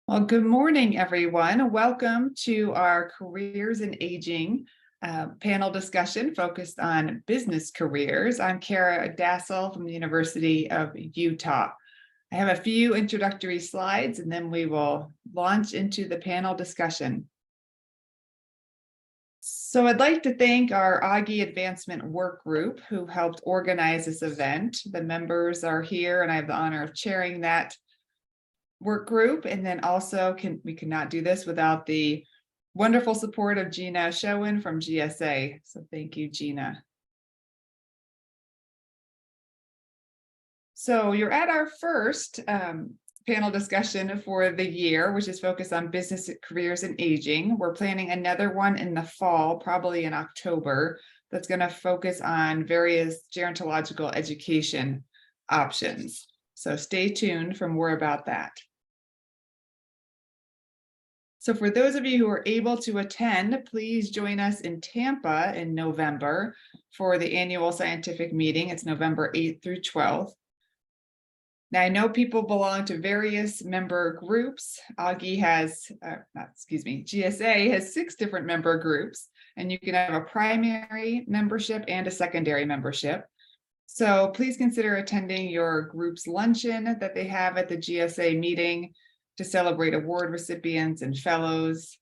Well, good morning, everyone. Welcome to our Careers in Aging panel discussion focused on business careers. I'm Kara Dassel from the University of Utah. I have a few introductory slides and then we will launch into the panel discussion. So I'd like to thank our AGHE Advancement Work Group who helped organize this event. The members are here and I have the honor of chairing that work group, and then also we cannot do this without the wonderful support of Gina Showen from GSA. So thank you, Gina. So you're at our first panel discussion for the year, which is focused on business careers and aging. We're planning another one in the fall, probably in October, that's going to focus on various gerontological education options. So stay tuned for more about that. So for those of you who are able to attend, please join us in Tampa in November for the annual scientific meeting. It's November 8th through 12th. Now I know people belong to various member groups. AGHE has, GSA has 6 different member groups, and you can have a primary membership and a secondary membership. So please consider attending your group's luncheon that they have at the GSA meeting to celebrate award recipients and fellows,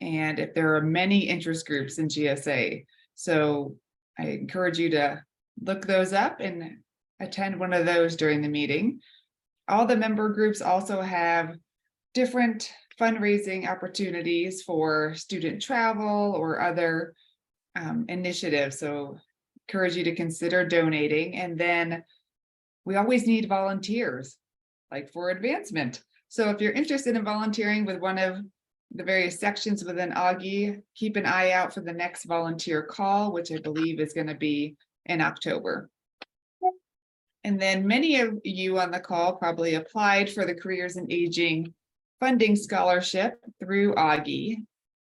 and if there are many interest groups in GSA. So I encourage you to look those up and attend one of those during the meeting. All the member groups also have different fundraising opportunities for student travel or other initiatives. So encourage you to consider donating. And then we always need volunteers, like for advancement. So if you're interested in volunteering with one of the various sections within AGHE, keep an eye out for the next volunteer call, which I believe is going to be in October. And then many of you on the call probably applied for the Careers in Aging funding scholarship through AGHE,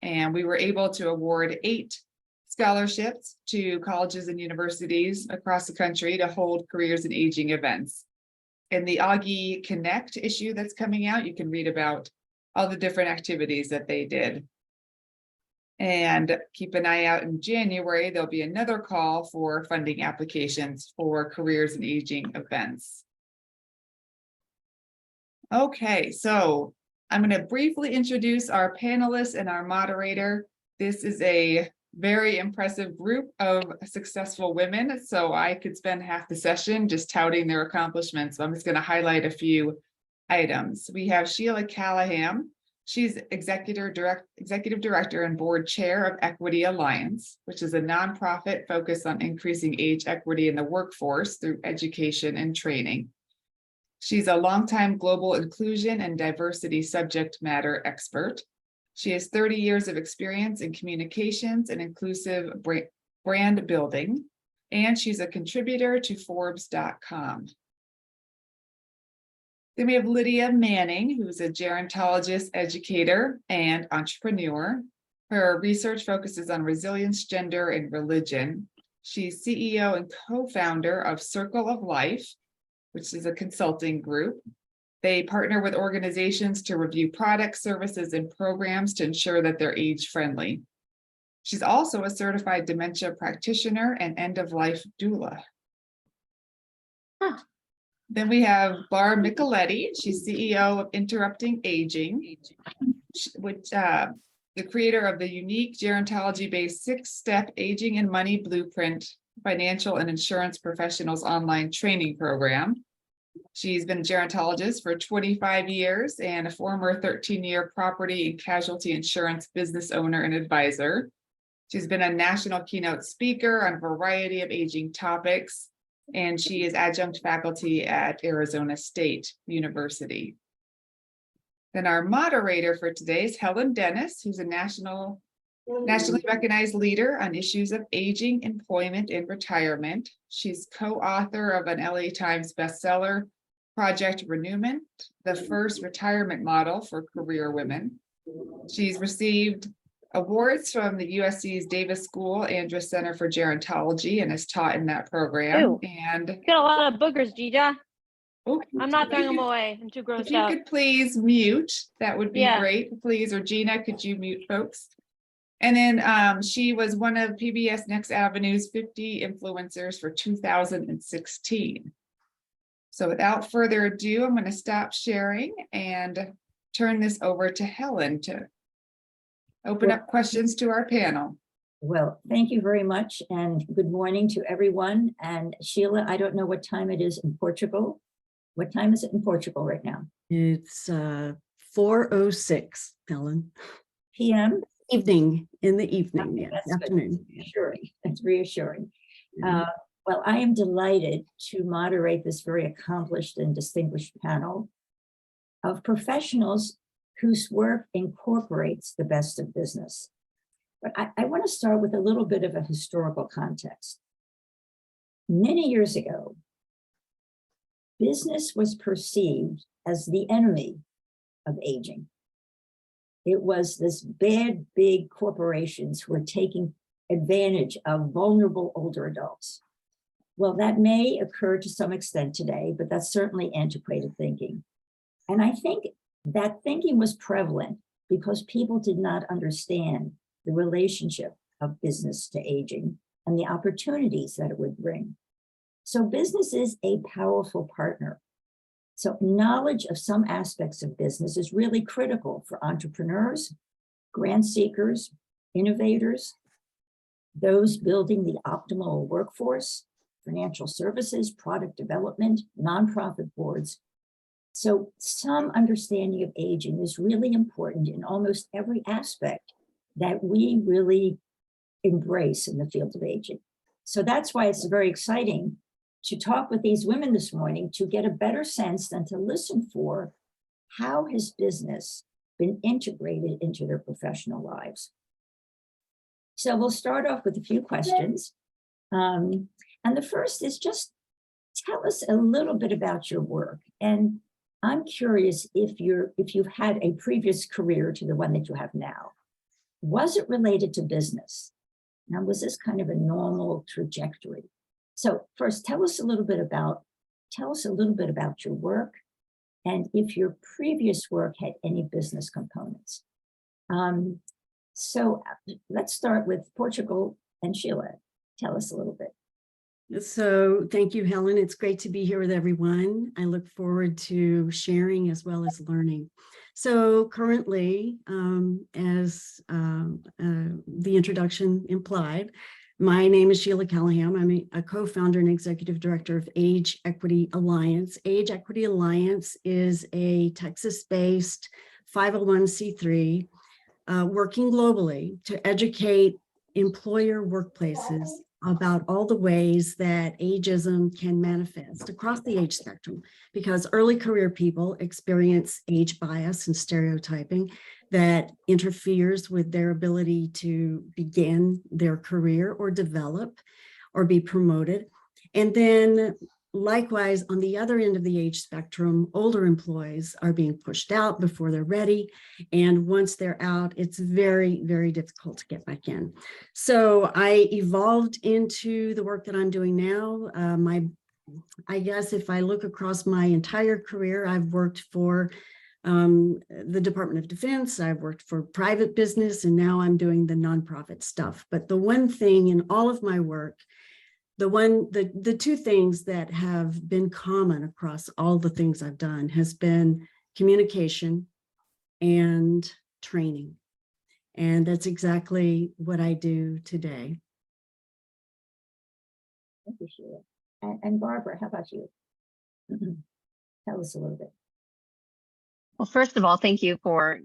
and we were able to award 8 scholarships to colleges and universities across the country to hold Careers in Aging events. In the AGHE Connect issue that's coming out, you can read about all the different activities that they did. And keep an eye out in January, there'll be another call for funding applications for Careers in Aging events. Okay, so I'm going to briefly introduce our panelists and our moderator. This is a very impressive group of successful women, so I could spend half the session just touting their accomplishments. So I'm just going to highlight a few items. We have Sheila Callaham. She's executive director and board chair of Equity Alliance, which is a nonprofit focused on increasing age equity in the workforce through education and training. She's a longtime global inclusion and diversity subject matter expert. She has 30 years of experience in communications and inclusive brand building, and she's a contributor to Forbes.com. Then we have Lydia Manning, who's a gerontologist, educator, and entrepreneur. Her research focuses on resilience, gender, and religion. She's CEO and co-founder of Circle of Life, which is a consulting group. They partner with organizations to review products, services, and programs to ensure that they're age-friendly. She's also a certified dementia practitioner and end-of-life doula. Then we have Micheletti. She's CEO of Interrupting Aging, which the creator of the unique gerontology-based 6-step aging and money blueprint financial and insurance professionals online training program. She's been a gerontologist for 25 years and a former 13-year property and casualty insurance business owner and advisor. She's been a national keynote speaker on a variety of aging topics, and she is adjunct faculty at Arizona State University. Then our moderator for today is Helen Dennis, who's a nationally recognized leader on issues of aging, employment, and retirement. She's co-author of an LA Times bestseller, Project Renewment, the first retirement model for career women. She's received awards from the USC's Davis School Andrus Center for Gerontology and has taught in that program. Ooh, and got a lot of boogers, Gija. Oh, I'm not if throwing you them could- away. I'm too If grossed you out. could please mute, that would be Yeah. great, please. Or Gina, could you mute folks? And then she was one of PBS Next Avenue's 50 influencers for 2016. So without further ado, I'm going to stop sharing and turn this over to Helen to open up questions to our panel. Well, thank you very much and good morning to everyone. And Sheila, I don't know what time it is in Portugal. What time is it in Portugal right now? It's 4:06, Helen. PM? Evening, in the evening, Okay, yes, that's good. afternoon. Reassuring. That's reassuring. Mhm. Well, I am delighted to moderate this very accomplished and distinguished panel of professionals whose work incorporates the best of business. But I want to start with a little bit of a historical context. Many years ago, business was perceived as the enemy of aging. It was this bad, big corporations who were taking advantage of vulnerable older adults. Well, that may occur to some extent today, but that's certainly antiquated thinking. And I think that thinking was prevalent because people did not understand the relationship of business to aging and the opportunities that it would bring. So business is a powerful partner. So knowledge of some aspects of business is really critical for entrepreneurs, grant seekers, innovators, those building the optimal workforce, financial services, product development, nonprofit boards. So some understanding of aging is really important in almost every aspect that we really embrace in the field of aging. So that's why it's very exciting to talk with these women this morning to get a better sense than to listen for how has business been integrated into their professional lives. So we'll start off with a few questions. And the first is just tell us a little bit about your work. And I'm curious if you've had a previous career to the one that you have now. Was it related to business? Now, was this kind of a normal trajectory? So first, tell us a little bit about your work and if your previous work had any business components. So let's start with Portugal and Sheila. Tell us a little bit. So thank you, Helen. It's great to be here with everyone. I look forward to sharing as well as learning. So currently, as the introduction implied, my name is Sheila Callaham. I'm a co-founder and executive director of AGE Equity Alliance. AGE Equity Alliance is a Texas-based 501c3 working globally to educate employer workplaces about all the ways that ageism can manifest across the age spectrum, because early career people experience age bias and stereotyping that interferes with their ability to begin their career or develop or be promoted. And then likewise, on the other end of the age spectrum, older employees are being pushed out before they're ready. And once they're out, it's very, very difficult to get back in. So I evolved into the work that I'm doing now. I guess if I look across my entire career, I've worked for the Department of Defense, I've worked for private business, and now I'm doing the nonprofit stuff. But the one thing in all of my work, the two things that have been common across all the things I've done has been communication and training. And that's exactly what I do today. Thank you, Sheila. And Barbara, how about you? Tell us a little bit. Well, first of all, thank you for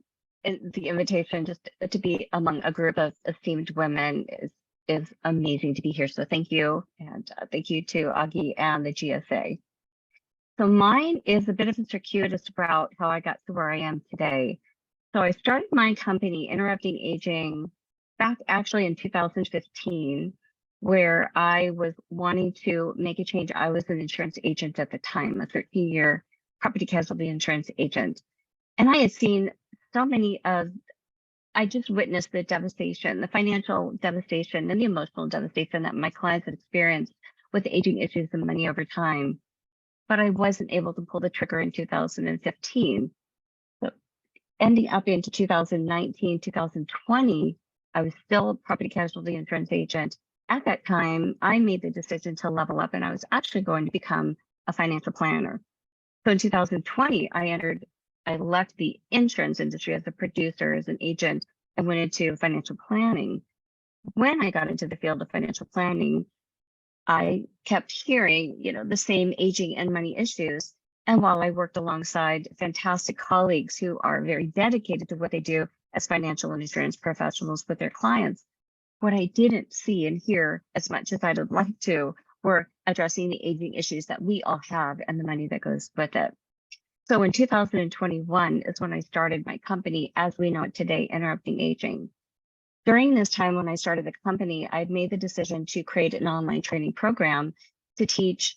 the invitation. Just to be among a group of esteemed women is amazing to be here. So thank you. And thank you to AGHE and the GSA. So mine is a bit of a circuitous route how I got to where I am today. So I started my company, Interrupting Aging, back actually in 2015, where I was wanting to make a change. I was an insurance agent at the time, a 13-year property casualty insurance agent. And I had seen so many I just witnessed the devastation, the financial devastation and the emotional devastation that my clients had experienced with aging issues and money over time. but I wasn't able to pull the trigger in 2015. So ending up into 2019, 2020, I was still a property casualty insurance agent. At that time, I made the decision to level up, and I was actually going to become a financial planner. So in 2020, I left the insurance industry as a producer, as an agent, and went into financial planning. When I got into the field of financial planning, I kept hearing, the same aging and money issues. And while I worked alongside fantastic colleagues who are very dedicated to what they do as financial and insurance professionals with their clients, what I didn't see and hear as much as I'd like to were addressing the aging issues that we all have and the money that goes with it. So in 2021 is when I started my company as we know it today, Interrupting Aging. During this time when I started the company, I'd made the decision to create an online training program to teach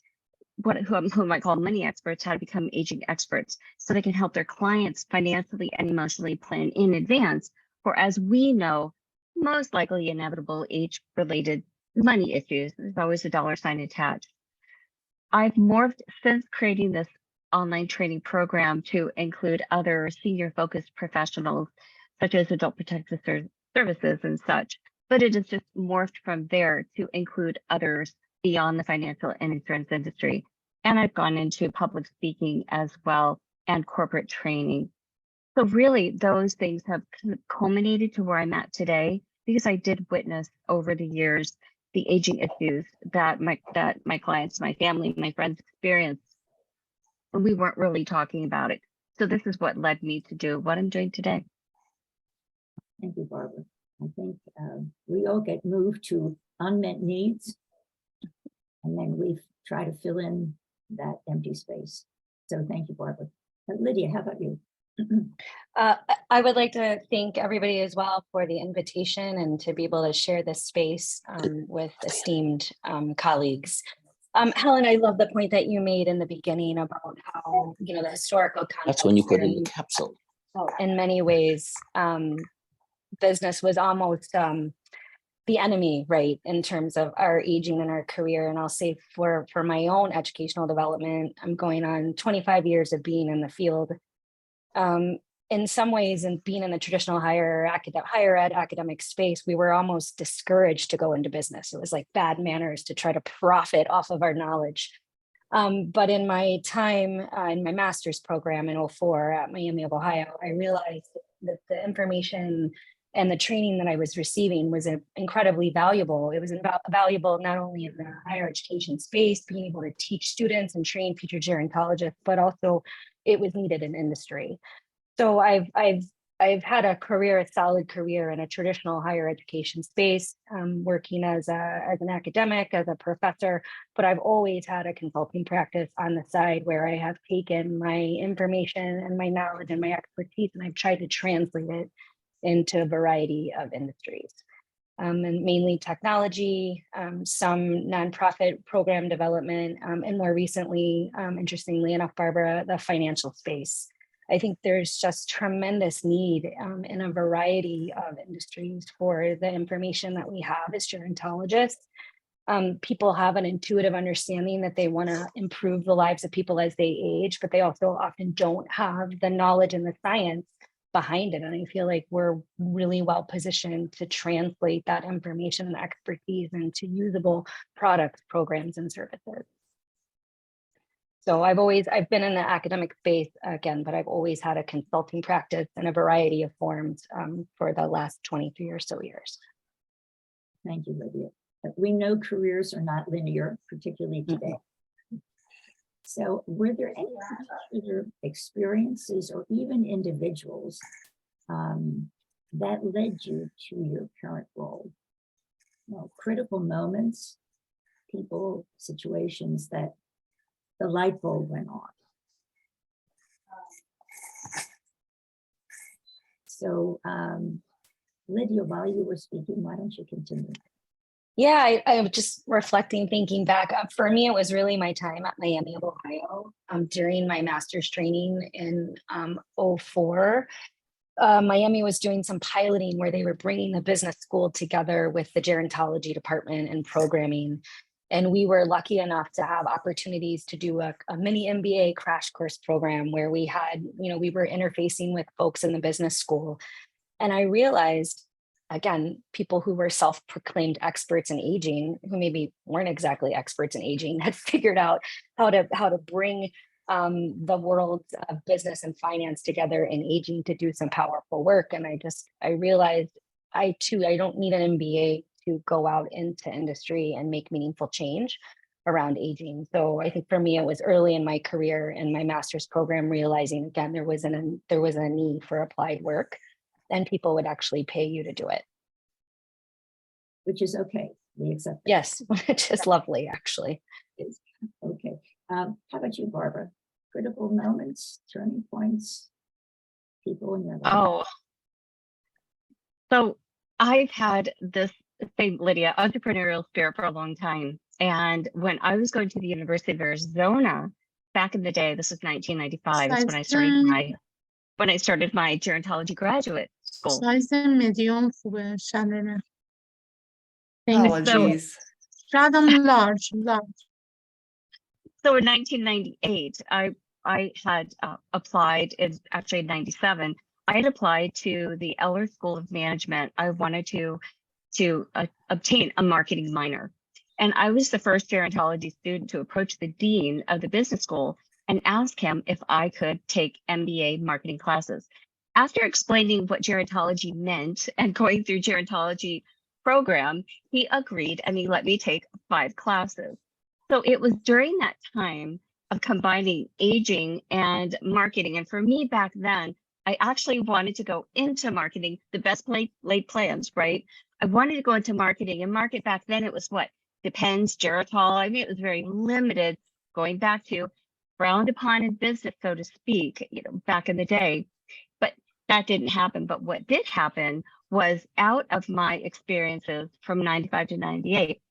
who I call money experts how to become aging experts so they can help their clients financially and emotionally plan in advance for, as we know, most likely inevitable age-related money issues. There's always a dollar sign attached. I've morphed since creating this online training program to include other senior-focused professionals, such as adult protective services and such, but it has just morphed from there to include others beyond the financial and insurance industry. And I've gone into public speaking as well and corporate training. So really, those things have culminated to where I'm at today, because I did witness over the years the aging issues that my clients, my family, my friends experience. And we weren't really talking about it. So this is what led me to do what I'm doing today. Thank you, Barbara. I think we all get moved to unmet needs, and then we try to fill in that empty space. So thank you, Barbara. Lydia, how about you? I would like to thank everybody as well for the invitation and to be able to share this space with esteemed colleagues. Helen, I love the point that you made in the beginning about how, the historical context. That's when you put in the capsule. In many ways, business was almost the enemy, right, in terms of our aging and our career. And I'll say for my own educational development, I'm going on 25 years of being in the field. In some ways, and being in the traditional higher ed academic space, we were almost discouraged to go into business. It was like bad manners to try to profit off of our knowledge. But in my time in my master's program in 2004 at Miami of Ohio, I realized that the information and the training that I was receiving was incredibly valuable. It was valuable not only in the higher education space, being able to teach students and train future gerontologists, but also it was needed in industry. So I've had a solid career in a traditional higher education space, working as an academic, as a professor, but I've always had a consulting practice on the side where I have taken my information and my knowledge and my expertise, and I've tried to translate it into a variety of industries, and mainly technology, some nonprofit program development, and more recently, interestingly enough, Barbara, the financial space. I think there's just tremendous need in a variety of industries for the information that we have as gerontologists. People have an intuitive understanding that they want to improve the lives of people as they age, but they also often don't have the knowledge and the science behind it. And I feel like we're really well positioned to translate that information and expertise into usable products, programs, and services. So I've been in the academic space again, but I've always had a consulting practice in a variety of forms for the last 23 or so years. Thank you, Lydia. We know careers are not linear, particularly today. So were there any particular experiences or even individuals that led you to your current role? Critical moments, people, situations that the light bulb went on. So Lydia, while you were speaking, why don't you continue? Yeah, I was just reflecting, thinking back up. For me, it was really my time at Miami of Ohio during my master's training in 2004. Miami was doing some piloting where they were bringing the business school together with the gerontology department and programming. And we were lucky enough to have opportunities to do a mini MBA crash course program where we had, we were interfacing with folks in the business school. And I realized, again, people who were self-proclaimed experts in aging, who maybe weren't exactly experts in aging, had figured out how to bring the worlds of business and finance together in aging to do some powerful work. And I realized I don't need an MBA to go out into industry and make meaningful change around aging. So I think for me, it was early in my career in my master's program, realizing again, there was a need for applied work, and people would actually pay you to do it. Which is okay. We accept that. Yes, which is lovely, actually. Okay. How about you, Barbara? Critical moments, turning points, people in your life. Oh, so I've had this same, Lydia, entrepreneurial spirit for a long time. And when I was going to the University of Arizona back in the day, this was 1995, is when I started my gerontology graduate school. سایز medium خوبه شلنه. Apologies. Rather large. So in 1998, I had applied, actually in 97, I had applied to the Eller School of Management. I wanted to obtain a marketing minor. And I was the first gerontology student to approach the dean of the business school and ask him if I could take MBA marketing classes. After explaining what gerontology meant and going through gerontology program, he agreed and he let me take 5 classes. So it was during that time of combining aging and marketing. And for me back then, I actually wanted to go into marketing, the best laid plans, right? I wanted to go into marketing, and market back then it was what? Depends, Geritol. I mean, it was very limited, going back to frowned upon in business, so to speak, back in the day. But that didn't happen. But what did happen was, out of my experiences from 95 to 98,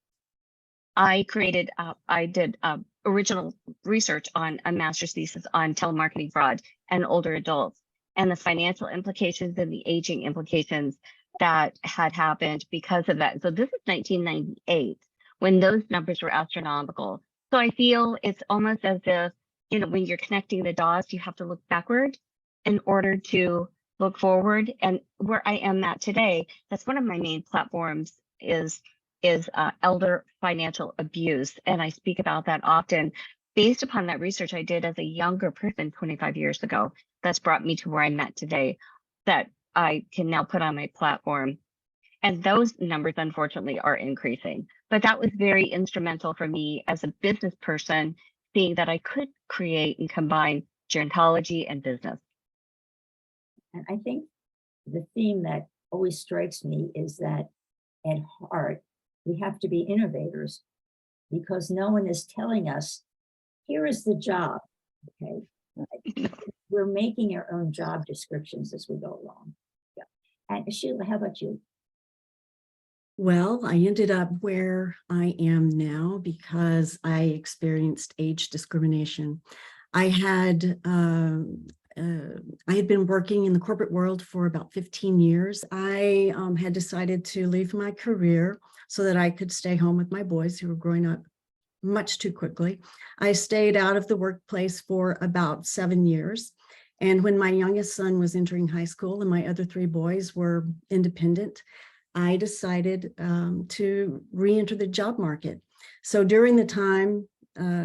I did original research on a master's thesis on telemarketing fraud and older adults, and the financial implications and the aging implications that had happened because of that. So this is 1998, when those numbers were astronomical. So I feel it's almost as if, when you're connecting the dots, you have to look backward in order to look forward. And where I am at today, that's one of my main platforms is elder financial abuse. And I speak about that often based upon that research I did as a younger person 25 years ago. That's brought me to where I'm at today, that I can now put on my platform. And those numbers, unfortunately, are increasing. But that was very instrumental for me as a business person, seeing that I could create and combine gerontology and business. And I think the theme that always strikes me is that at heart, we have to be innovators, because no one is telling us, here is the job, okay? We're making our own job descriptions as we go along. Yeah. And Sheila, how about you? Well, I ended up where I am now because I experienced age discrimination. I had been working in the corporate world for about 15 years. I had decided to leave my career so that I could stay home with my boys, who were growing up much too quickly. I stayed out of the workplace for about 7 years. And when my youngest son was entering high school and my other 3 boys were independent, I decided to re-enter the job market. So during the time,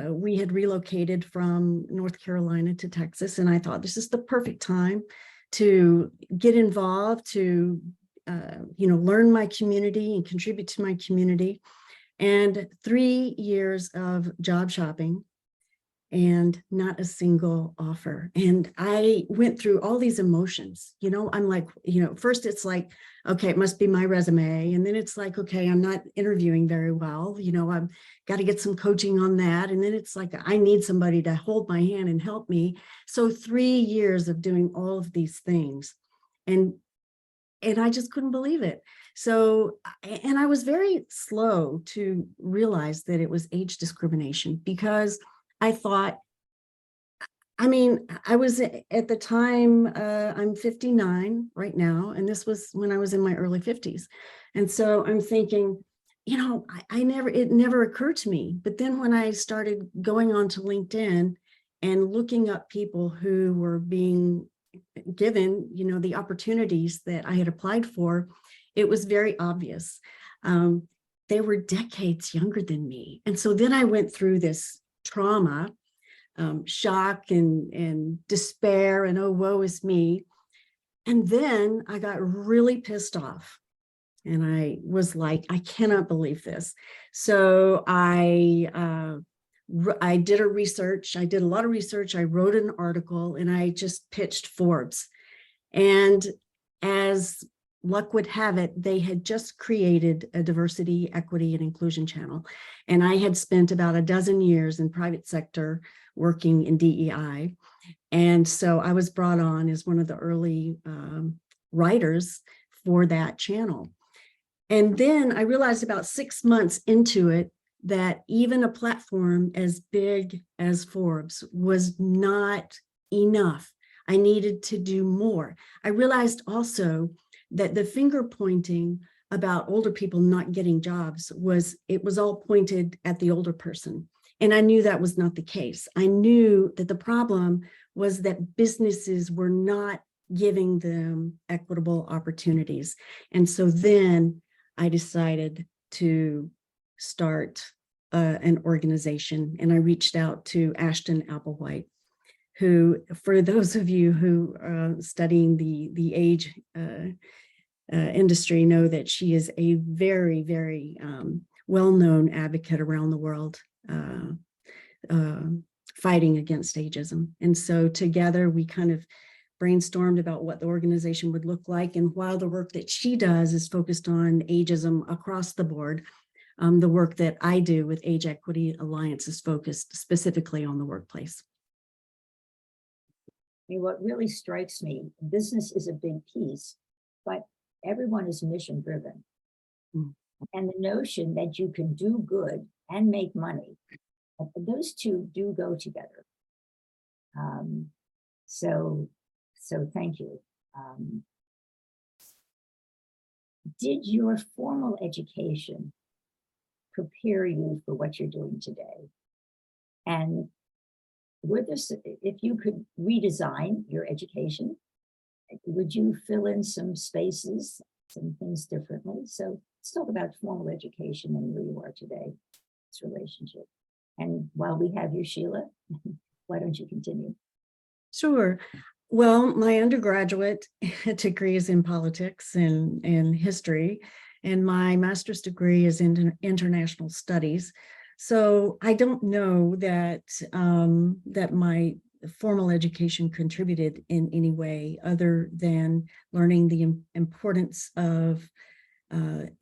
we had relocated from North Carolina to Texas, and I thought this is the perfect time to get involved, to learn my community and contribute to my community. And 3 years of job shopping and not a single offer. And I went through all these emotions, I'm like, first it's like, okay, it must be my resume. And then it's like, okay, I'm not interviewing very well. I've got to get some coaching on that. And then it's like, I need somebody to hold my hand and help me. So 3 years of doing all of these things. And I just couldn't believe it. So, and I was very slow to realize that it was age discrimination, because I thought, I was at the time, I'm 59 right now, and this was when I was in my early 50s. And so I'm thinking, it never occurred to me. But then when I started going on to LinkedIn and looking up people who were being given, the opportunities that I had applied for, it was very obvious. They were decades younger than me. And so then I went through this trauma, shock and despair and, oh, woe is me. And then I got really pissed off. And I was like, I cannot believe this. So I did a lot of research. I wrote an article and I just pitched Forbes. And as luck would have it, they had just created a diversity, equity, and inclusion channel. And I had spent about a dozen years in private sector working in DEI. And so I was brought on as one of the early writers for that channel. And then I realized about 6 months into it that even a platform as big as Forbes was not enough. I needed to do more. I realized also that the finger pointing about older people not getting jobs was all pointed at the older person. And I knew that was not the case. I knew that the problem was that businesses were not giving them equitable opportunities. And so then I decided to start an organization, and I reached out to Ashton Applewhite, who, for those of you who are studying the AGE industry, know that she is a very, very well-known advocate around the world fighting against ageism. And so together we kind of brainstormed about what the organization would look like. And while the work that she does is focused on ageism across the board, the work that I do with Age Equity Alliance is focused specifically on the workplace. I mean, what really strikes me, business is a big piece, but everyone is mission driven. Mm. And the notion that you can do good and make money, those two do go together. So thank you. Did your formal education prepare you for what you're doing today? And if you could redesign your education, would you fill in some spaces, some things differently? So let's talk about formal education and where you are today, this relationship. And while we have you, Sheila, why don't you continue? Sure. Well, my undergraduate degree is in politics and history, and my master's degree is in international studies. So I don't know that that my formal education contributed in any way other than learning the importance of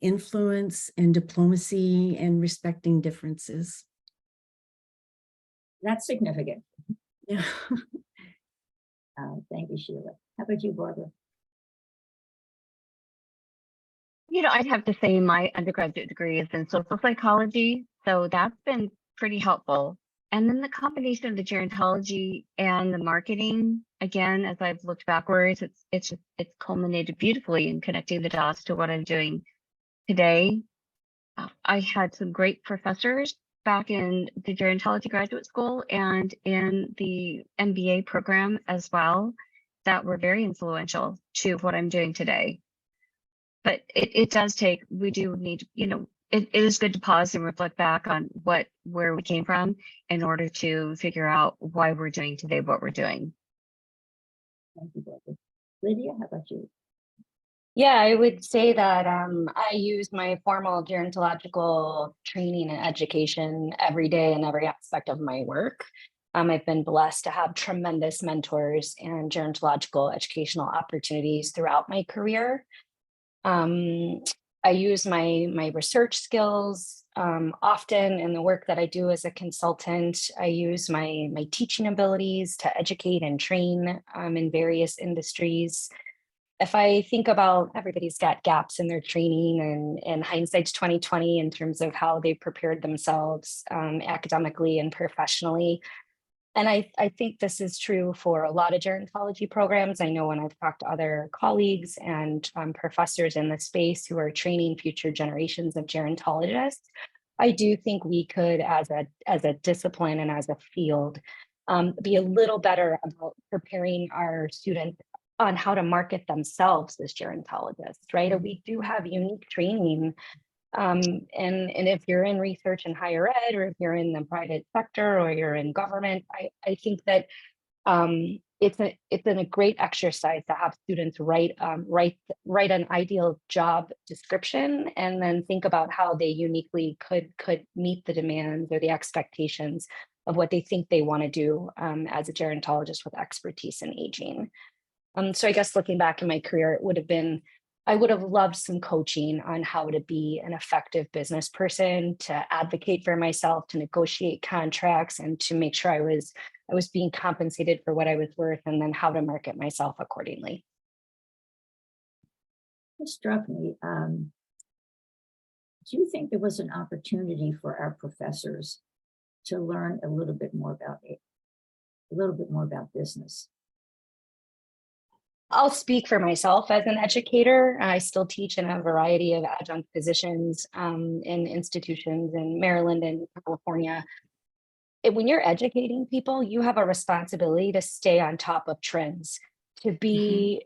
influence and diplomacy and respecting differences. That's significant. Yeah. Thank you, Sheila. How about you, Barbara? I'd have to say my undergraduate degree is in social psychology, so that's been pretty helpful. And then the combination of the gerontology and the marketing, again, as I've looked backwards, it's culminated beautifully in connecting the dots to what I'm doing today. I had some great professors back in the gerontology graduate school and in the MBA program as well that were very influential to what I'm doing today. But it does take, we do need, it is good to pause and reflect back on where we came from in order to figure out why we're doing today what we're doing. Thank you, Barbara. Lydia, how about you? Yeah, I would say that I use my formal gerontological training and education every day in every aspect of my work. I've been blessed to have tremendous mentors and gerontological educational opportunities throughout my career. I use my research skills often in the work that I do as a consultant. I use my teaching abilities to educate and train in various industries. If I think about, everybody's got gaps in their training, and hindsight's 2020 in terms of how they prepared themselves academically and professionally. I think this is true for a lot of gerontology programs. I know when I've talked to other colleagues and professors in the space who are training future generations of gerontologists, I do think we could, as a discipline and as a field, be a little better about preparing our students on how to market themselves as gerontologists, right? We do have unique training. And if you're in research and higher ed, or if you're in the private sector, or you're in government, I think that it's a great exercise to have students write an ideal job description, and then think about how they uniquely could meet the demands or the expectations of what they think they want to do as a gerontologist with expertise in aging. So I guess looking back in my career, I would have loved some coaching on how to be an effective business person, to advocate for myself, to negotiate contracts, and to make sure I was being compensated for what I was worth, and then how to market myself accordingly. It struck me. Do you think there was an opportunity for our professors to learn a little bit more about business? I'll speak for myself as an educator. I still teach in a variety of adjunct positions in institutions in Maryland and California. When you're educating people, you have a responsibility to stay on top of trends, to be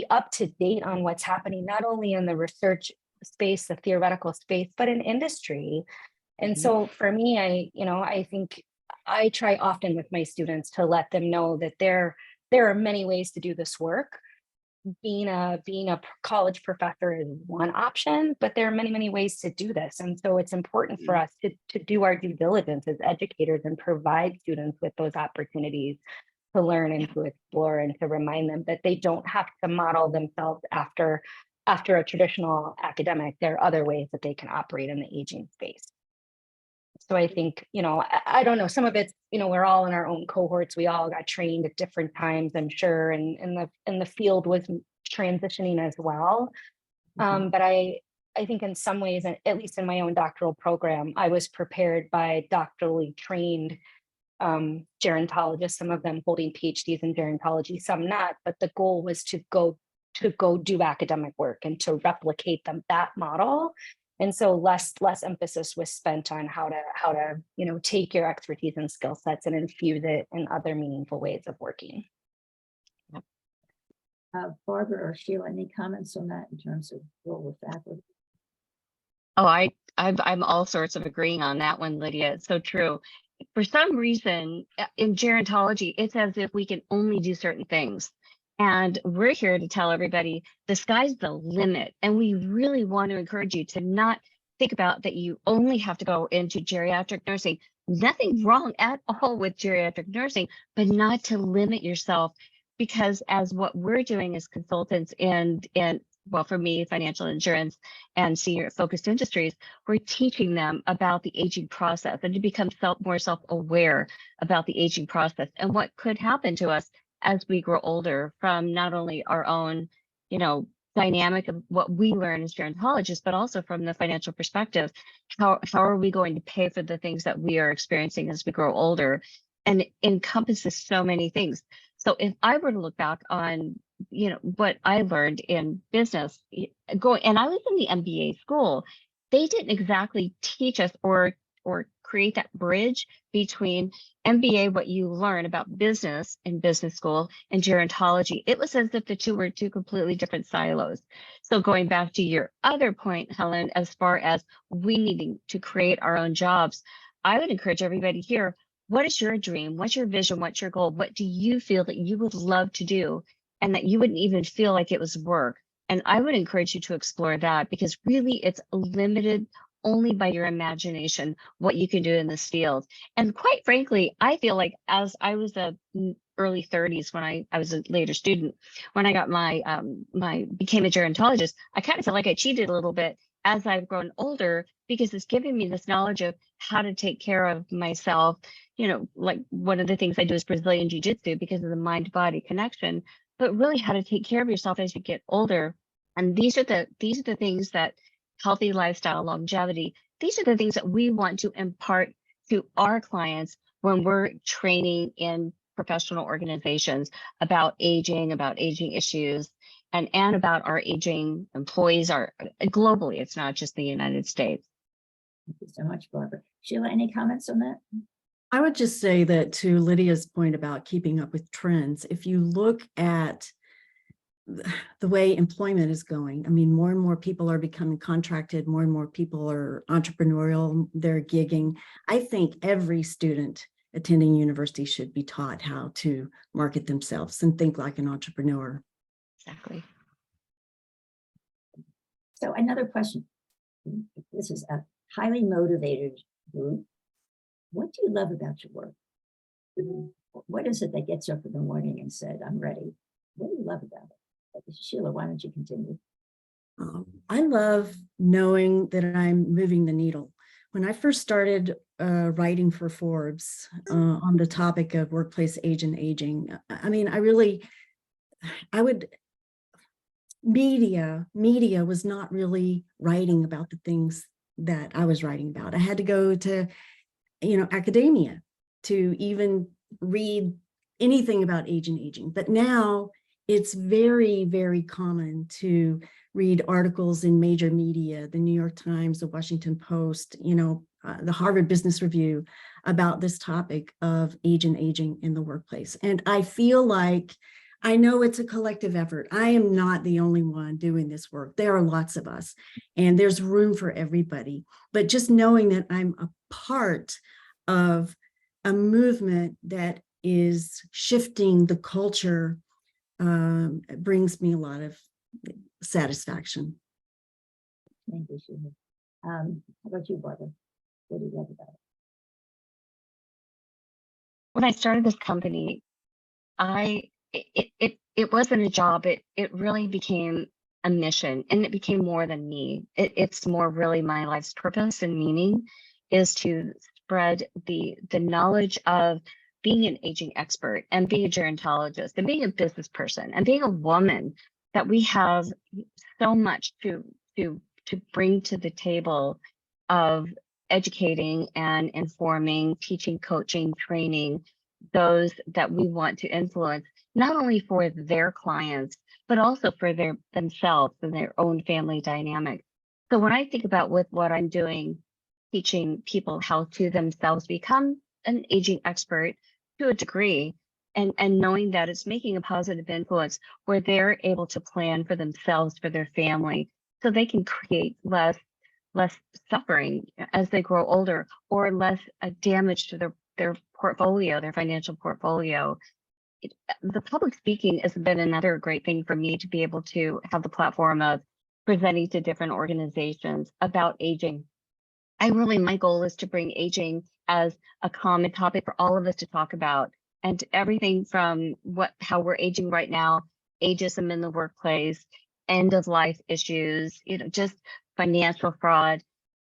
up to date on what's happening, not only in the research space, the theoretical space, but in industry. And so for me, I think I try often with my students to let them know that there are many ways to do this work. Being a college professor is one option, but there are many, many ways to do this. And so it's important for us to do our due diligence as educators and provide students with those opportunities to learn and to explore, and to remind them that they don't have to model themselves after a traditional academic. There are other ways that they can operate in the aging space. So I think, I don't know, some of it's, we're all in our own cohorts. We all got trained at different times, I'm sure, and the field was transitioning as well. But I think in some ways, at least in my own doctoral program, I was prepared by doctorally trained gerontologists, some of them holding PhDs in gerontology, some not, but the goal was to go do academic work and to replicate that model. And so less emphasis was spent on how to take your expertise and skill sets and infuse it in other meaningful ways of working. Barbara or Sheila, any comments on that in terms of role with faculty? Oh, I'm all sorts of agreeing on that one, Lydia. It's so true. For some reason in gerontology, it's as if we can only do certain things. And we're here to tell everybody the sky's the limit. And we really want to encourage you to not think about that you only have to go into geriatric nursing. Nothing wrong at all with geriatric nursing, but not to limit yourself, because as what we're doing as consultants and well, for me, financial insurance and senior focused industries, we're teaching them about the aging process and to become more self-aware about the aging process and what could happen to us as we grow older, from not only our own, dynamic of what we learn as gerontologists, but also from the financial perspective. How are we going to pay for the things that we are experiencing as we grow older? And it encompasses so many things. So if I were to look back on, what I learned in business, and I was in the MBA school, they didn't exactly teach us or create that bridge between MBA, what you learn about business in business school, and gerontology. It was as if the two were two completely different silos. So going back to your other point, Helen, as far as we needing to create our own jobs, I would encourage everybody here, what is your dream? What's your vision? What's your goal? What do you feel that you would love to do and that you wouldn't even feel like it was work? And I would encourage you to explore that, because really it's limited only by your imagination what you can do in this field. And quite frankly, I feel like as I was early 30s, when I was a later student, when I got became a gerontologist, I kind of felt like I cheated a little bit as I've grown older, because it's giving me this knowledge of how to take care of myself. Like one of the things I do is Brazilian Jiu-Jitsu because of the mind-body connection, but really how to take care of yourself as you get older. And these are the things that healthy lifestyle, longevity, these are the things that we want to impart to our clients when we're training in professional organizations about aging issues, and about our aging employees are globally. It's not just the United States. Thank you so much, Barbara. Sheila, any comments on that? I would just say that to Lydia's point about keeping up with trends, if you look at the way employment is going, I mean, more and more people are becoming contracted, more and more people are entrepreneurial, they're gigging. I think every student attending university should be taught how to market themselves and think like an entrepreneur. Exactly. So another question. This is a highly motivated group. What do you love about your work? What is it that gets up in the morning and said, I'm ready? What do you love about it? Sheila, why don't you continue? I love knowing that I'm moving the needle. When I first started writing for Forbes on the topic of workplace age and aging, I mean, media was not really writing about the things that I was writing about. I had to go to, academia to even read anything about age and aging. But now it's very, very common to read articles in major media, the New York Times, the Washington Post, the Harvard Business Review about this topic of age and aging in the workplace. And I feel like, I know it's a collective effort. I am not the only one doing this work. There are lots of us, and there's room for everybody. But just knowing that I'm a part of a movement that is shifting the culture brings me a lot of satisfaction. Thank you, Sheila. How about you, Barbara? What do you love about it? When I started this company, it wasn't a job. It really became a mission, and it became more than me. It's more really my life's purpose and meaning is to spread the knowledge of being an aging expert and being a gerontologist and being a business person and being a woman, that we have so much to bring to the table of educating and informing, teaching, coaching, training those that we want to influence, not only for their clients, but also for themselves and their own family dynamic. So when I think about with what I'm doing, teaching people how to themselves become an aging expert to a degree, and knowing that it's making a positive influence where they're able to plan for themselves, for their family, so they can create less suffering as they grow older, or less damage to their portfolio, their financial portfolio. The public speaking has been another great thing for me to be able to have the platform of presenting to different organizations about aging. My goal is to bring aging as a common topic for all of us to talk about, and everything from how we're aging right now, ageism in the workplace, end of life issues, just financial fraud,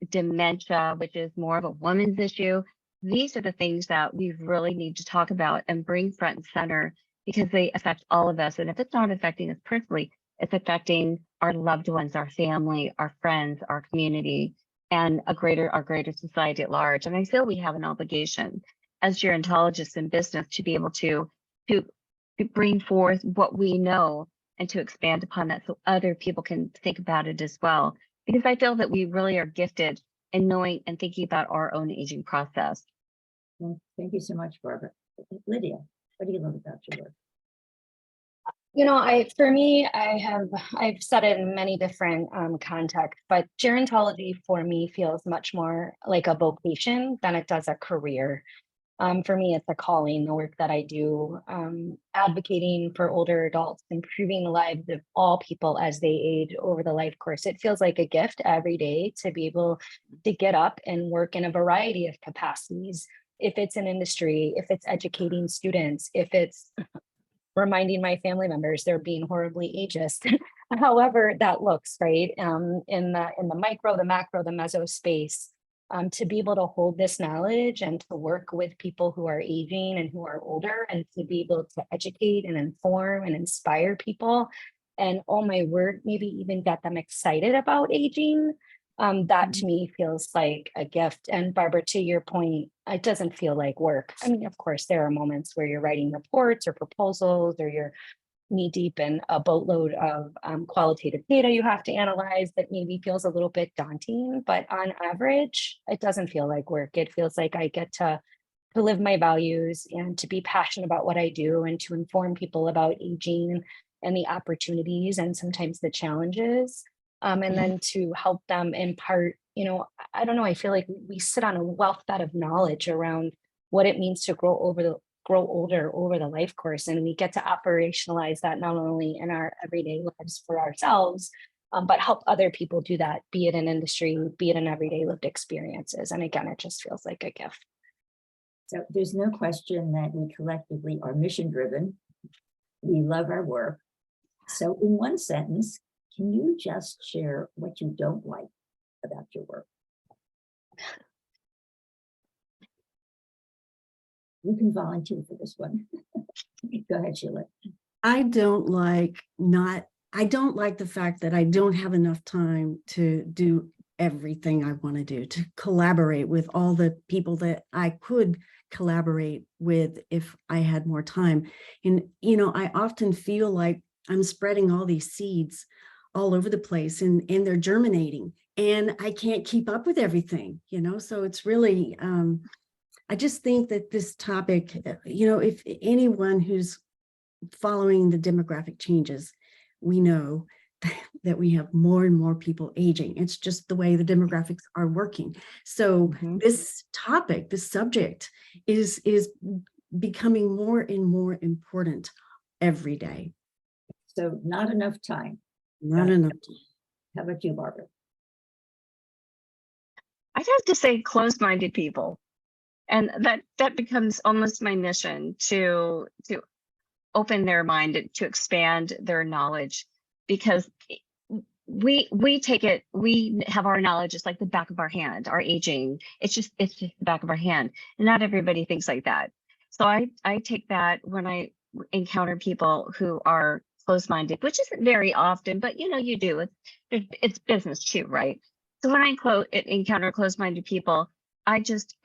dementia, which is more of a woman's issue. These are the things that we really need to talk about and bring front and center, because they affect all of us. And if it's not affecting us personally, it's affecting our loved ones, our family, our friends, our community, and our greater society at large. And I feel we have an obligation as gerontologists in business to be able to bring forth what we know and to expand upon that so other people can think about it as well. Because I feel that we really are gifted in knowing and thinking about our own aging process. Well, thank you so much, Barbara. Lydia, what do you love about your work? For me, I've said it in many different contexts, but gerontology for me feels much more like a vocation than it does a career. For me, it's a calling, the work that I do, advocating for older adults, improving the lives of all people as they age over the life course. It feels like a gift every day to be able to get up and work in a variety of capacities. If it's an industry, if it's educating students, if it's reminding my family members they're being horribly ageist, however that looks, right? In the micro, the macro, the meso space. To be able to hold this knowledge and to work with people who are aging and who are older, and to be able to educate and inform and inspire people, and oh my word, maybe even get them excited about aging. That to me feels like a gift. And Barbara, to your point, it doesn't feel like work. I mean, of course, there are moments where you're writing reports or proposals, or you're knee deep in a boatload of qualitative data you have to analyze that maybe feels a little bit daunting, but on average, it doesn't feel like work. It feels like I get to live my values and to be passionate about what I do and to inform people about aging and the opportunities and sometimes the challenges. And then to help them impart, I don't know, I feel like we sit on a wealth bed of knowledge around what it means to grow older over the life course. And we get to operationalize that not only in our everyday lives for ourselves, but help other people do that, be it in industry, be it in everyday lived experiences. And again, it just feels like a gift. So there's no question that we collectively are mission driven. We love our work. So in one sentence, can you just share what you don't like about your work? You can volunteer for this one. Go ahead, Sheila. I don't like the fact that I don't have enough time to do everything I want to do, to collaborate with all the people that I could collaborate with if I had more time. And, I often feel like I'm spreading all these seeds all over the place and they're germinating and I can't keep up with everything, so it's really, I just think that this topic, if anyone who's following the demographic changes, we know that we have more and more people aging. It's just the way the demographics are working. So this topic, this subject is becoming more and more important every day. So not enough time. Not enough time. How about you, Barbara? I'd have to say closed-minded people. And that becomes almost my mission to open their mind, to expand their knowledge, because we have our knowledge just like the back of our hand. Our aging, it's just the back of our hand. And not everybody thinks like that. So I take that when I encounter people who are closed-minded, which isn't very often, but you do. It's business too, right? So when I encounter closed-minded people, I just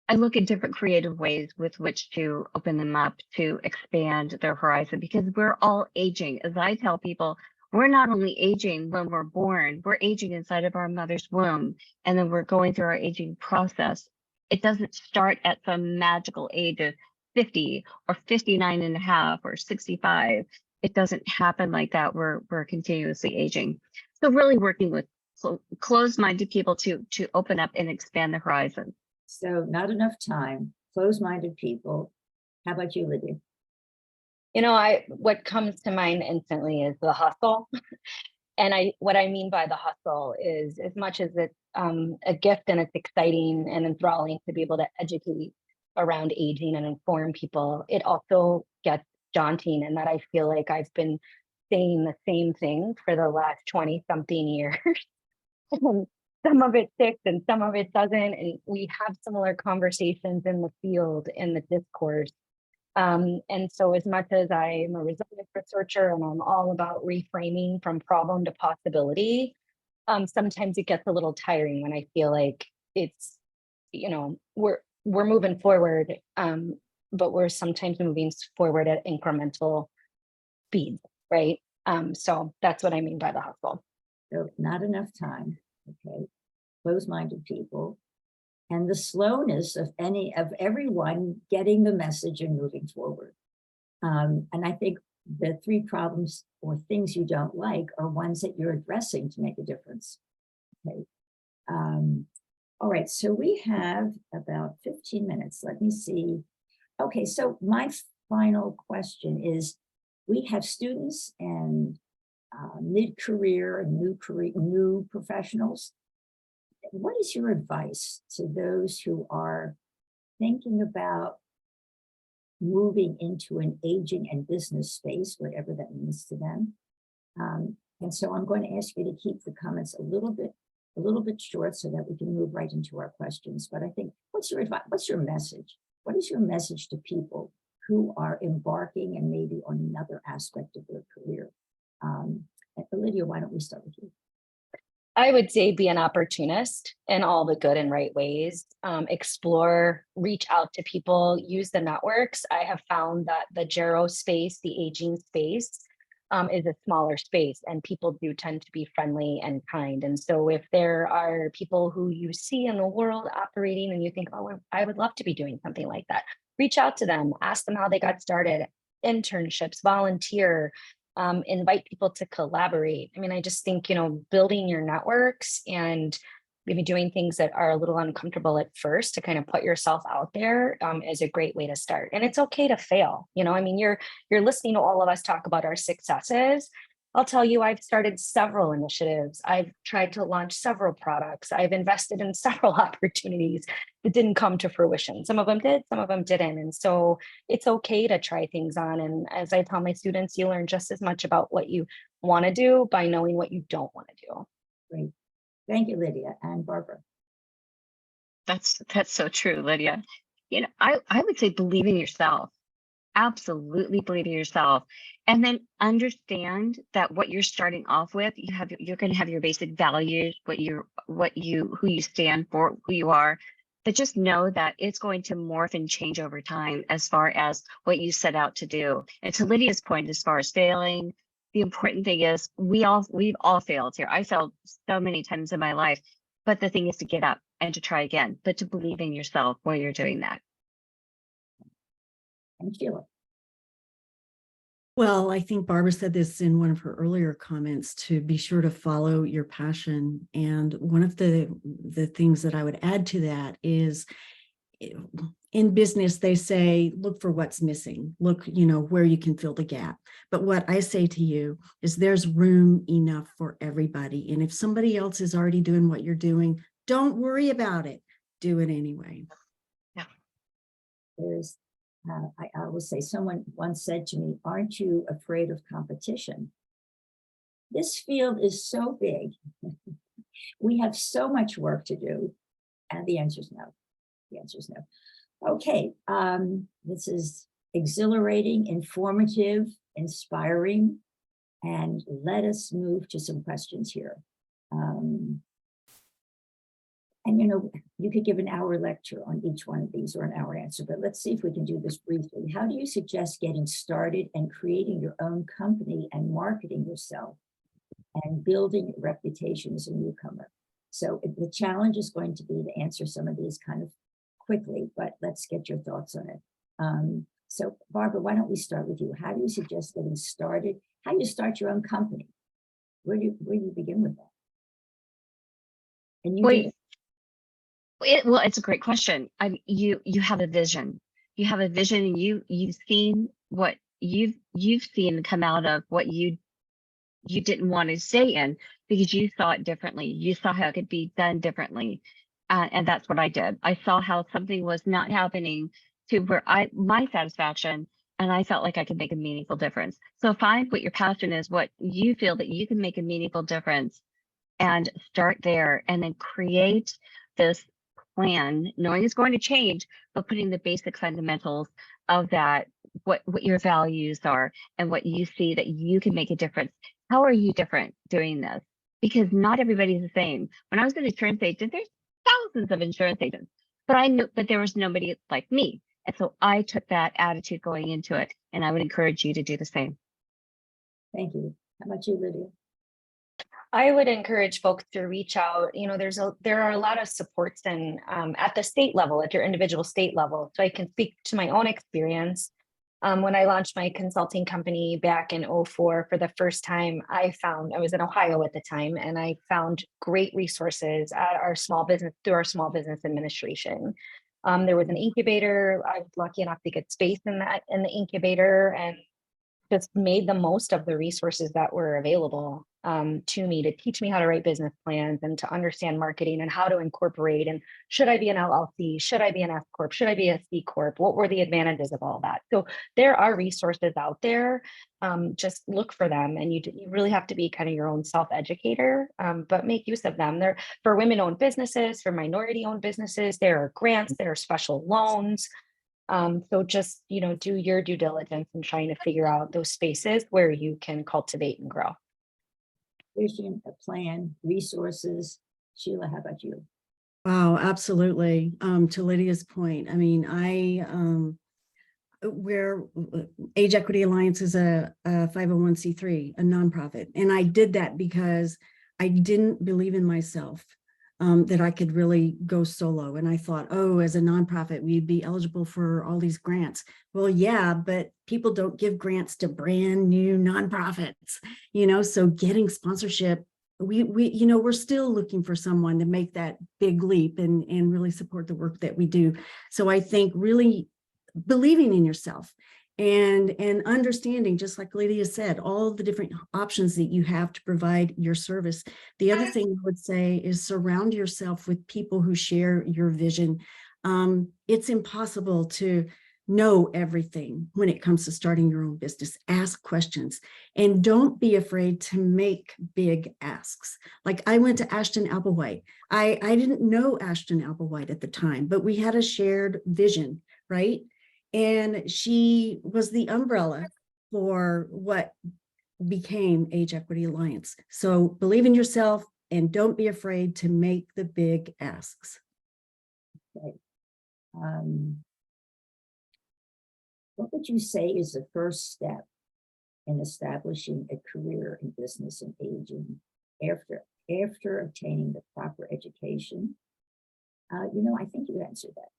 I look at different creative ways with which to open them up, to expand their horizon, because we're all aging. As I tell people, we're not only aging when we're born, we're aging inside of our mother's womb, and then we're going through our aging process. It doesn't start at some magical age of 50 or 59 and a half or 65. It doesn't happen like that. We're continuously aging. So really working with closed-minded people to open up and expand the horizon. So not enough time, closed-minded people. How about you, Lydia? What comes to mind instantly is the hustle. And what I mean by the hustle is, as much as it's a gift and it's exciting and enthralling to be able to educate around aging and inform people, it also gets daunting, and that I feel like I've been saying the same thing for the last 20-something years. Some of it sticks and some of it doesn't. And we have similar conversations in the field, in the discourse. And so as much as I am a resilience researcher and I'm all about reframing from problem to possibility, sometimes it gets a little tiring when I feel like it's, we're moving forward, but we're sometimes moving forward at incremental speeds, right? So that's what I mean by the hustle. So not enough time. Okay, closed-minded people, and the slowness of everyone getting the message and moving forward. And I think the three problems or things you don't like are ones that you're addressing to make a difference. Okay. All right, so we have about 15 minutes. Let me see. Okay, so my final question is, we have students and mid-career and new professionals. What is your advice to those who are thinking about moving into an aging and business space, whatever that means to them? And so I'm going to ask you to keep the comments a little bit short so that we can move right into our questions. But I think, what's your advice? What's your message? What is your message to people who are embarking and maybe on another aspect of their career? Lydia, why don't we start with you? I would say be an opportunist in all the good and right ways. Explore, reach out to people, use the networks. I have found that the Gero space, the aging space, is a smaller space, and people do tend to be friendly and kind. And so if there are people who you see in the world operating and you think, oh, I would love to be doing something like that, reach out to them, ask them how they got started, internships, volunteer, invite people to collaborate. I mean, I just think, building your networks and maybe doing things that are a little uncomfortable at first to kind of put yourself out there is a great way to start. And it's okay to fail. I mean, you're listening to all of us talk about our successes. I'll tell you, I've started several initiatives. I've tried to launch several products. I've invested in several opportunities that didn't come to fruition. Some of them did, some of them didn't. And so it's okay to try things on. And as I tell my students, you learn just as much about what you want to do by knowing what you don't want to do. Great. Thank you, Lydia and Barbara. That's so true, Lydia. I would say believe in yourself. Absolutely believe in yourself. And then understand that what you're starting off with, you're going to have your basic values, who you stand for, who you are. But just know that it's going to morph and change over time as far as what you set out to do. And to Lydia's point, as far as failing, the important thing is we've all failed here. I failed so many times in my life, but the thing is to get up and to try again, but to believe in yourself while you're doing that. And Sheila. Well, I think Barbara said this in one of her earlier comments, to be sure to follow your passion. And one of the things that I would add to that is, in business, they say, look for what's missing, look, where you can fill the gap. But what I say to you is there's room enough for everybody. And if somebody else is already doing what you're doing, don't worry about it. Do it anyway. Yeah. There's I will say, someone once said to me, aren't you afraid of competition? This field is so big. We have so much work to do. And the answer is no. The answer is no. Okay, this is exhilarating, informative, inspiring, and let us move to some questions here. And you could give an hour lecture on each one of these, or an hour answer, but let's see if we can do this briefly. How do you suggest getting started and creating your own company and marketing yourself and building a reputation as a newcomer? So the challenge is going to be to answer some of these kind of quickly, but let's get your thoughts on it. So Barbara, why don't we start with you? How do you suggest getting started? How do you start your own company? Where do you begin with that? And you did. Well, it's a great question. You have a vision. You have a vision, and you've seen what you've seen come out of what you didn't want to stay in because you saw it differently. You saw how it could be done differently, and that's what I did. I saw how something was not happening to where my satisfaction, and I felt like I could make a meaningful difference. So find what your passion is, what you feel that you can make a meaningful difference, and start there, and then create this plan, knowing it's going to change, but putting the basic fundamentals of that, what your values are and what you see that you can make a difference. How are you different doing this? Because not everybody's the same. When I was an insurance agent, there's thousands of insurance agents, but I knew, but there was nobody like me. And so I took that attitude going into it, and I would encourage you to do the same. Thank you. How about you, Lydia? I would encourage folks to reach out. There are a lot of supports at the state level, at your individual state level. So I can speak to my own experience. When I launched my consulting company back in 2004 for the first time, I was in Ohio at the time, and I found great resources at through our small business administration. There was an incubator. I was lucky enough to get space in the incubator, and just made the most of the resources that were available to me to teach me how to write business plans and to understand marketing and how to incorporate. And should I be an LLC? Should I be an S Corp? Should I be a C Corp? What were the advantages of all that? So there are resources out there. Just look for them, and you really have to be kind of your own self-educator, but make use of them. They're for women-owned businesses, for minority-owned businesses. There are grants, there are special loans. So just, do your due diligence in trying to figure out those spaces where you can cultivate and grow. vision, a plan, resources. Sheila, how about you? Wow, absolutely. To Lydia's point, I mean, where Age Equity Alliance is a 501c3, a nonprofit. And I did that because I didn't believe in myself, that I could really go solo. And I thought, oh, as a nonprofit, we'd be eligible for all these grants. Well, yeah, but people don't give grants to brand new nonprofits, so getting sponsorship, we're still looking for someone to make that big leap and really support the work that we do. So I think really believing in yourself and understanding, just like Lydia said, all the different options that you have to provide your service. The other thing I would say is surround yourself with people who share your vision. It's impossible to know everything when it comes to starting your own business. Ask questions and don't be afraid to make big asks. Like I went to Ashton Applewhite. I didn't know Ashton Applewhite at the time, but we had a shared vision, right? And she was the umbrella for what became Age Equity Alliance. So believe in yourself and don't be afraid to make the big asks. Okay. What would you say is the first step in establishing a career in business and aging after obtaining the proper education? I think you answered that.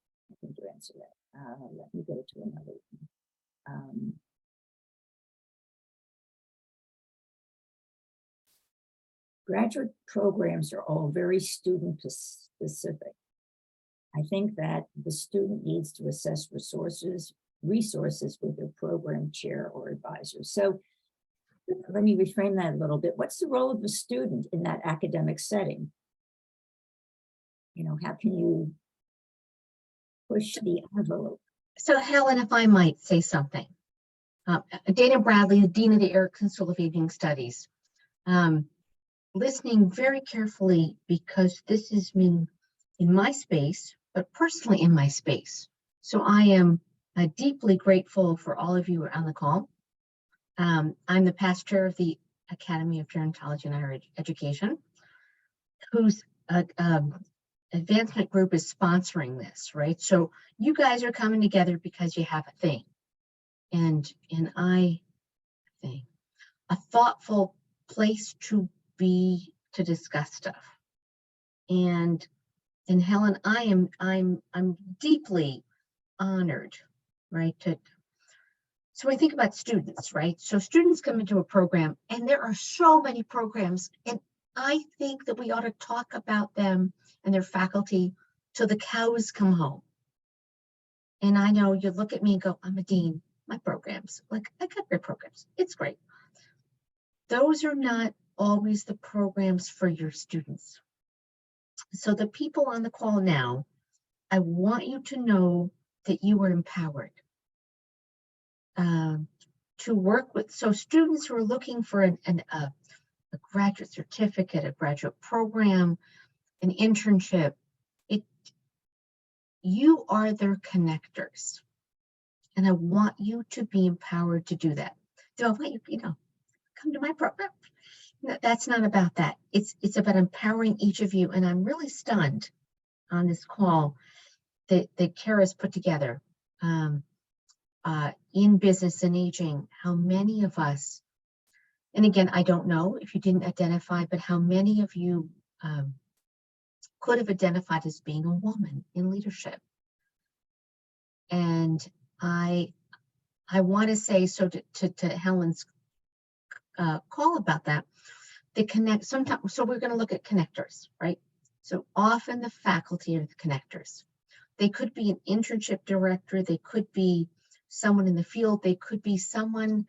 Let me go to another one. Graduate programs are all very student specific. I think that the student needs to assess resources with their program chair or advisor. So let me reframe that a little bit. What's the role of the student in that academic setting? How can you push the envelope? So Helen, if I might say something. Dana Bradley, the Dean of the Erickson School of Aging Studies, listening very carefully because this has been in my space, but personally in my space. So I am deeply grateful for all of you who are on the call. I'm the past chair of the Academy of Gerontology and Higher Education, whose advancement group is sponsoring this, right? So you guys are coming together because you have a thing. And I think a thoughtful place to be to discuss stuff. And Helen, I'm deeply honored, right? So I think about students, right? So students come into a program and there are so many programs, and I think that we ought to talk about them and their faculty till the cows come home. And I know you look at me and go, I'm a dean, my programs, like I got great programs, it's great. Those are not always the programs for your students. So the people on the call now, I want you to know that you are empowered to work with. So students who are looking for a graduate certificate, a graduate program, an internship, you are their connectors. And I want you to be empowered to do that. Do I want you, come to my program? No, that's not about that. It's about empowering each of you. And I'm really stunned on this call that Kara's put together in business and aging, how many of us, and again, I don't know if you didn't identify, but how many of you could have identified as being a woman in leadership. And I want to say, so to Helen's call about that, sometimes, so we're going to look at connectors, right? So often the faculty are the connectors. They could be an internship director, they could be someone in the field, they could be someone,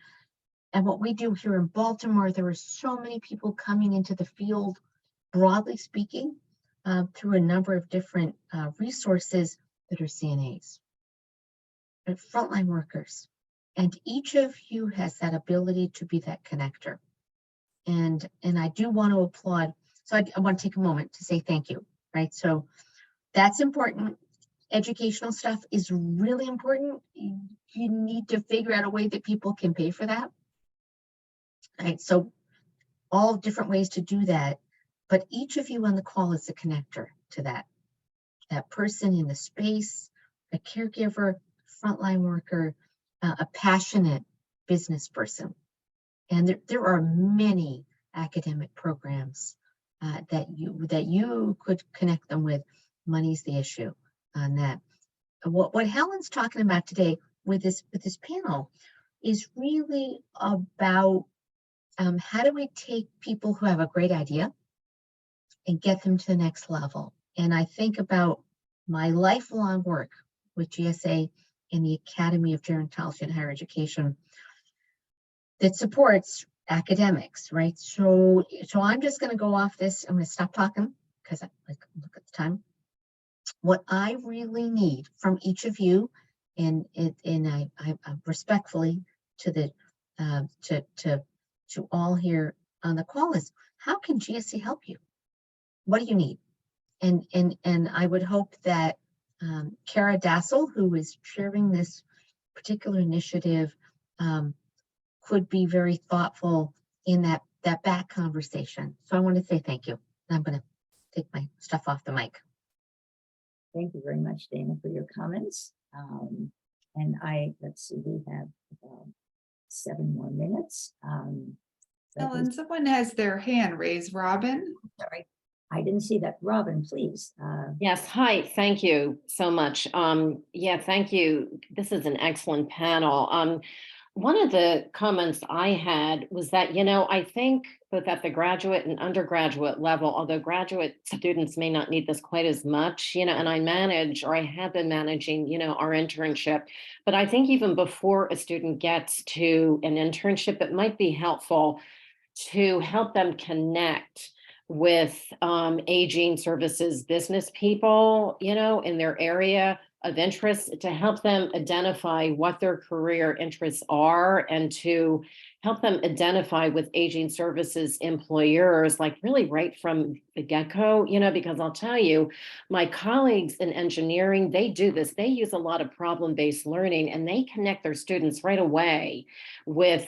and what we do here in Baltimore, there are so many people coming into the field, broadly speaking, through a number of different resources that are CNAs, frontline workers. And each of you has that ability to be that connector. And I do want to applaud. So I want to take a moment to say thank you, right? So that's important. Educational stuff is really important. You need to figure out a way that people can pay for that. Right. So all different ways to do that. But each of you on the call is a connector to that person in the space, a caregiver, frontline worker, a passionate business person. And there are many academic programs that you could connect them with. Money's the issue on that. What Helen's talking about today with this panel is really about how do we take people who have a great idea and get them to the next level. And I think about my lifelong work with GSA in the Academy of Gerontology and Higher Education that supports academics, right? So I'm just going to go off this. I'm going to stop talking because I look at the time. What I really need from each of you, and I respectfully to the to all here on the call, is how can GSA help you? What do you need? And I would hope that Kara Dassel, who is chairing this particular initiative, could be very thoughtful in that back conversation. So I want to say thank you. I'm going to take my stuff off the mic. Thank you very much, Dana, for your comments. And let's see, we have about 7 more minutes. Helen, someone has their hand raised. Robin? Sorry, I didn't see that. Robin, please. Yes, hi, thank you so much. Yeah, thank you. This is an excellent panel. One of the comments I had was that, I think both at the graduate and undergraduate level, although graduate students may not need this quite as much, and I have been managing, our internship, but I think even before a student gets to an internship, it might be helpful to help them connect with aging services business people, in their area of interest, to help them identify what their career interests are and to help them identify with aging services employers, like really right from the get-go, because I'll tell you, my colleagues in engineering, they do this. They use a lot of problem-based learning and they connect their students right away with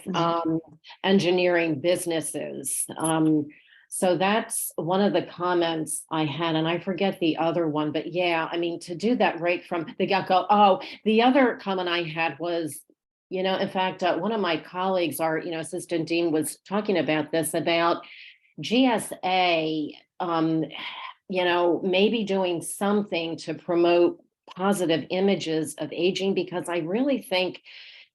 engineering businesses. So that's one of the comments I had, and I forget the other one, but yeah, I mean, to do that right from the get-go. Oh, the other comment I had was, in fact, one of my colleagues, our, assistant dean, was talking about this, about GSA, maybe doing something to promote positive images of aging, because I really think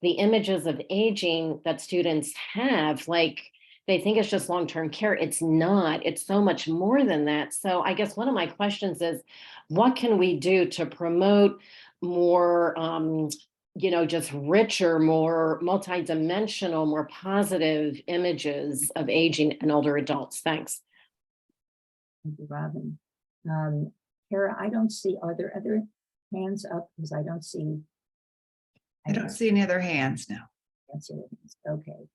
the images of aging that students have, like, they think it's just long-term care. It's not. It's so much more than that. So I guess one of my questions is, what can we do to promote more, just richer, more multidimensional, more positive images of aging and older adults? Thanks. Thank you, Robin. Kara, I don't see, are there other hands up? Because I don't see. I don't see any other hands now. That's your hands. Okay.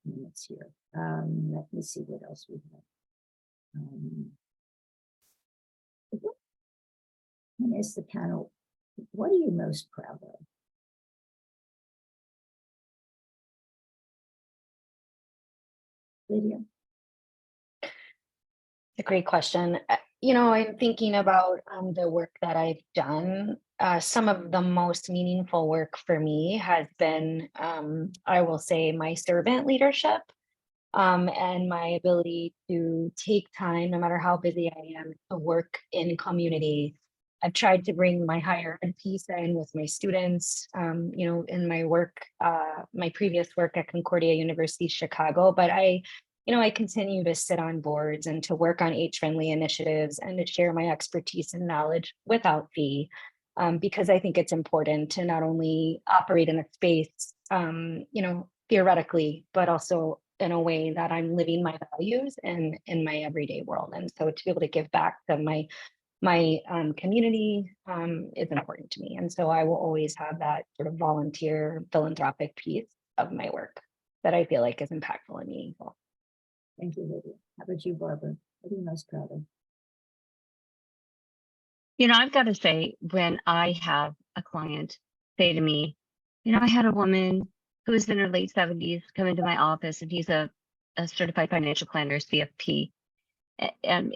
Minutes here. Let me see what else we have. And ask the panel, what are you most proud of? Lydia? A great question. I'm thinking about the work that I've done. Some of the most meaningful work for me has been, I will say, my servant leadership and my ability to take time, no matter how busy I am, to work in community. I've tried to bring my higher ed piece in with my students, in my work, my previous work at Concordia University, Chicago, but I continue to sit on boards and to work on age-friendly initiatives and to share my expertise and knowledge without fee, because I think it's important to not only operate in a space, theoretically, but also in a way that I'm living my values in my everyday world. And so to be able to give back to my community is important to me. And so I will always have that sort of volunteer philanthropic piece of my work that I feel like is impactful and meaningful. Thank you, Lydia. How about you, Barbara? What are you most proud of? I've got to say, when I have a client say to me, I had a woman who is in her late 70s, come into my office, and he's a certified financial planner, CFP. And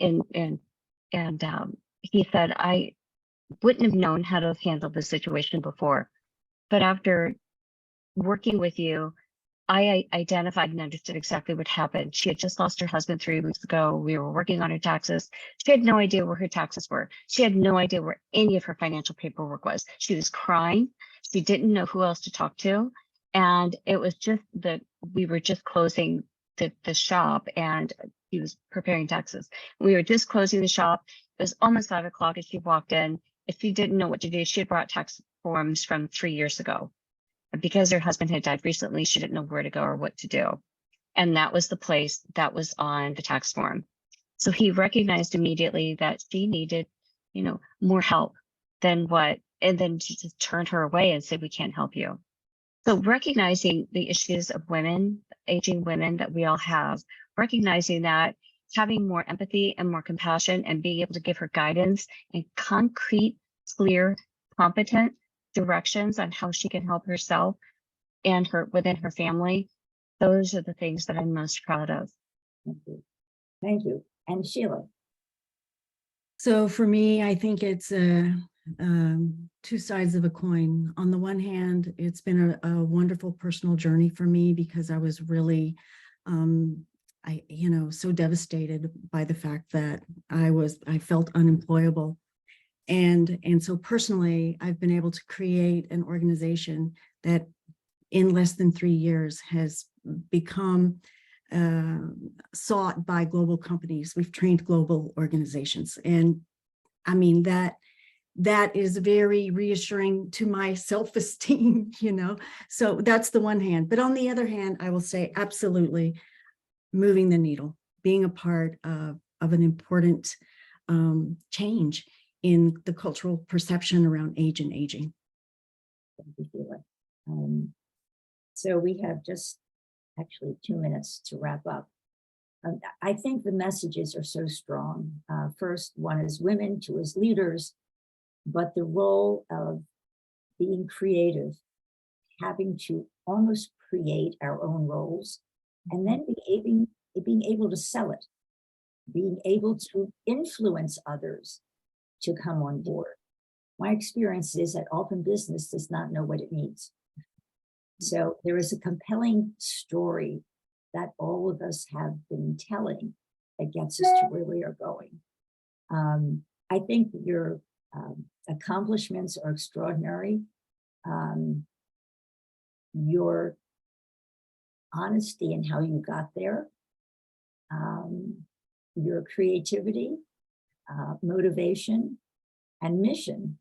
he said, I wouldn't have known how to handle this situation before, but after working with you, I identified and understood exactly what happened. She had just lost her husband 3 weeks ago. We were working on her taxes. She had no idea where her taxes were. She had no idea where any of her financial paperwork was. She was crying. She didn't know who else to talk to. And it was just that we were just closing the shop, and he was preparing taxes. We were just closing the shop. It was almost 5 o'clock as she walked in. If she didn't know what to do, she had brought tax forms from 3 years ago. And because her husband had died recently, she didn't know where to go or what to do. And that was the place that was on the tax form. So he recognized immediately that she needed, more help than what, and then just turned her away and said, we can't help you. So recognizing the issues of women, aging women that we all have, recognizing that, having more empathy and more compassion, and being able to give her guidance and concrete, clear, competent directions on how she can help herself and within her family. Those are the things that I'm most proud of. Thank you. Thank you. And Sheila. So for me, I think it's two sides of a coin. On the one hand, it's been a wonderful personal journey for me, because I was really, so devastated by the fact that I felt unemployable. And so personally, I've been able to create an organization that in less than 3 years has become sought by global companies. We've trained global organizations. And I mean, that is very reassuring to my self-esteem, So that's the one hand. But on the other hand, I will say absolutely moving the needle, being a part of an important change in the cultural perception around age and aging. Thank you, Sheila. So we have just actually 2 minutes to wrap up. I think the messages are so strong. First, one is women, two is leaders, but the role of being creative, having to almost create our own roles, and then being able to sell it, being able to influence others to come on board. My experience is that often business does not know what it needs. So there is a compelling story that all of us have been telling that gets us to where we are going. I think your accomplishments are extraordinary. Your honesty in how you got there, your creativity, motivation, and mission,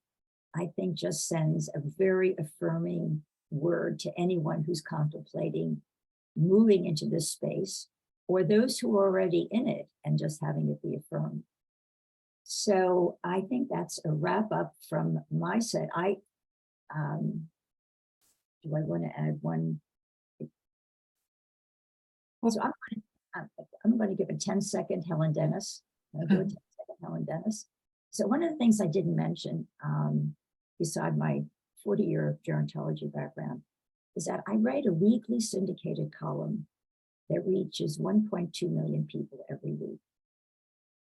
I think just sends a very affirming word to anyone who's contemplating moving into this space, or those who are already in it and just having it be affirmed. So I think that's a wrap up from my side. Do I want to add one? So I'm going to give a 10-second Helen Dennis. I'll do a 10-second Helen Dennis. So one of the things I didn't mention, beside my 40-year gerontology background, is that I write a weekly syndicated column that reaches 1.2 million people every week,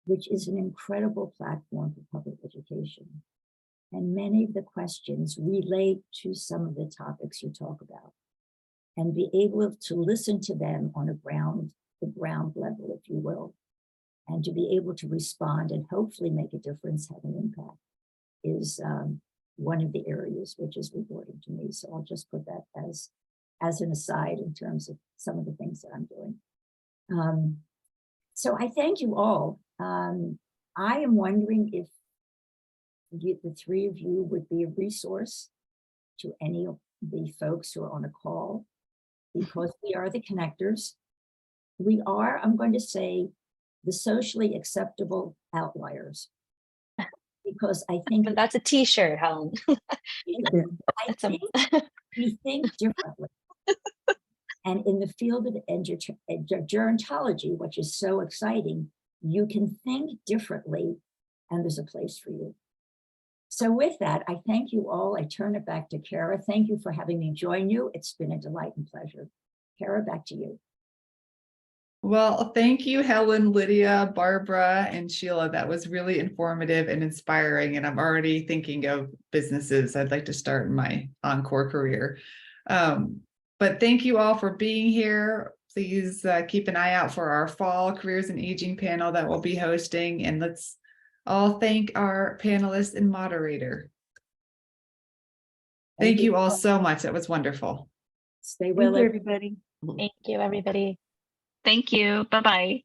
which is an incredible platform for public education. And many of the questions relate to some of the topics you talk about, and be able to listen to them on the ground level, if you will, and to be able to respond and hopefully make a difference, have an impact, is one of the areas which is rewarding to me. So I'll just put that as an aside in terms of some of the things that I'm doing. So I thank you all. I am wondering if the three of you would be a resource to any of the folks who are on a call, because we are the connectors. We are, I'm going to say, the socially acceptable outliers, because I think But that's a t-shirt, Helen. I think we think differently. And in the field of gerontology, which is so exciting, you can think differently, and there's a place for you. So with that, I thank you all. I turn it back to Kara. Thank you for having me join you. It's been a delight and pleasure. Kara, back to you. Well, thank you, Helen, Lydia, Barbara, and Sheila. That was really informative and inspiring. And I'm already thinking of businesses I'd like to start in my Encore career. But thank you all for being here. Please keep an eye out for our fall careers in aging panel that we'll be hosting. And let's all thank our panelists and moderator. Thank you all so much. That was wonderful. Stay well, Thank you, everybody. Thank you. Bye-bye.